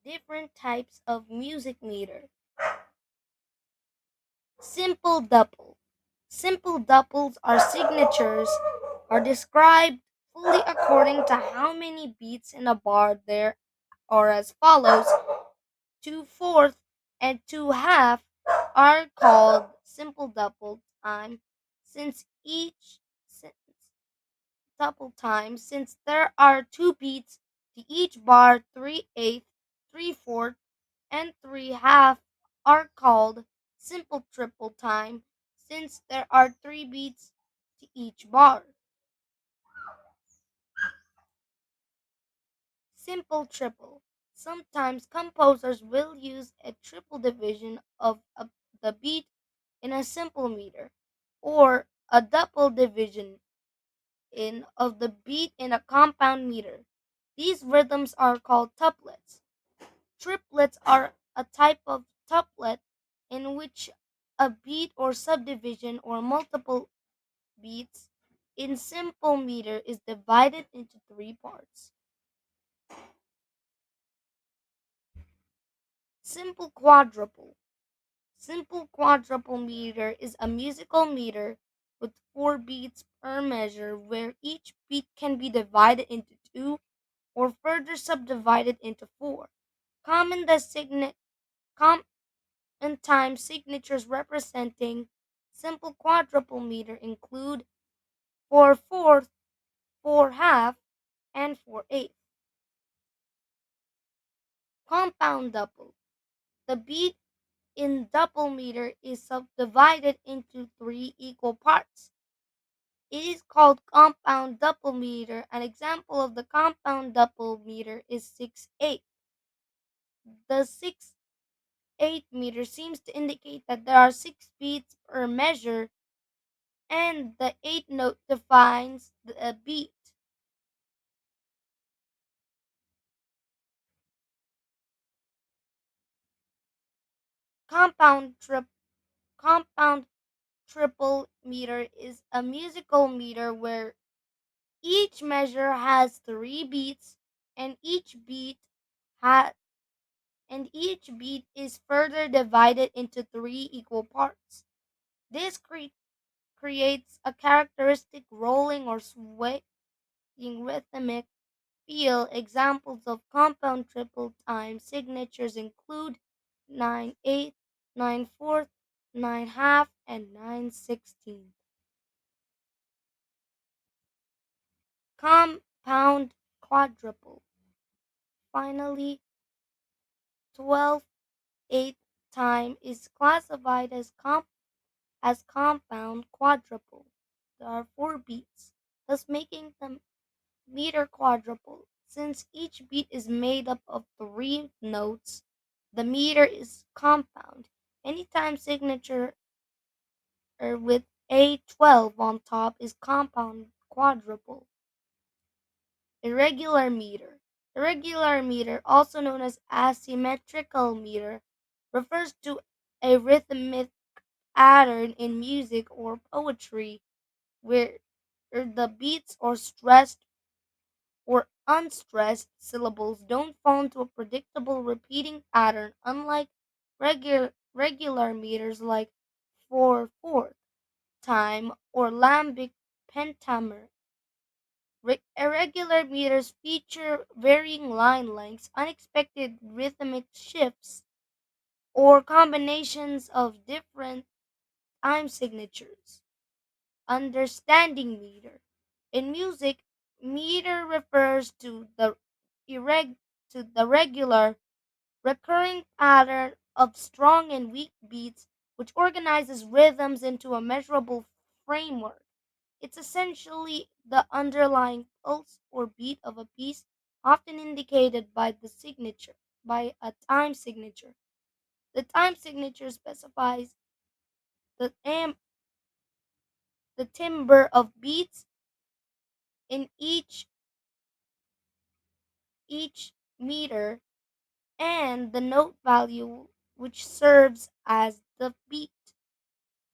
different types of music meter. Simple double. Simple doubles are signatures are described fully according to how many beats in a bar there are as follows. 2/4 and 2/2 are called simple double time since double time since there are two beats to each bar. 3/8, 3/4 and 3/2 are called simple triple time since there are three beats to each bar. Simple triple. Sometimes composers will use a triple division of the beat in a simple meter or a double division of the beat in a compound meter. These rhythms are called tuplets. Triplets are a type of tuplet in which a beat or subdivision or multiple beats in simple meter is divided into three parts. Simple quadruple. Simple quadruple meter is a musical meter with four beats per measure where each beat can be divided into two or further subdivided into four. Common designate common time signatures representing simple quadruple meter include 4/4, 4/2, and 4/8. Compound double. The beat in double meter is subdivided into three equal parts. It is called compound double meter. An example of the compound double meter is 6/8. The 6/8 meter seems to indicate that there are six beats per measure, and the eighth note defines the beat. Compound trip compound triple meter is a musical meter where each measure has three beats, and ha- each beat is further divided into three equal parts. This creates a characteristic rolling or swaying rhythmic feel. Examples of compound triple time signatures include 9/8, 9/4, 9/2, and 9/16. Compound quadruple. Finally, 12/8 time is classified as compound quadruple. There are four beats, thus making the meter quadruple. Since each beat is made up of three notes, the meter is compound. Any time signature with A12 on top is compound quadruple. Irregular meter. Irregular meter, also known as asymmetrical meter, refers to a rhythmic pattern in music or poetry where the beats or stressed or unstressed syllables don't fall into a predictable repeating pattern, unlike regular meters like 4/4 time or lambic pentameter. Irregular meters feature varying line lengths, unexpected rhythmic shifts, or combinations of different time signatures. Understanding meter. In music, meter refers irreg- to the regular, recurring pattern of strong and weak beats which organizes rhythms into a measurable framework. It's essentially the underlying pulse or beat of a piece, often indicated by a time signature. The time signature specifies the, am- the timbre of beats in each meter and the note value which serves as the beat.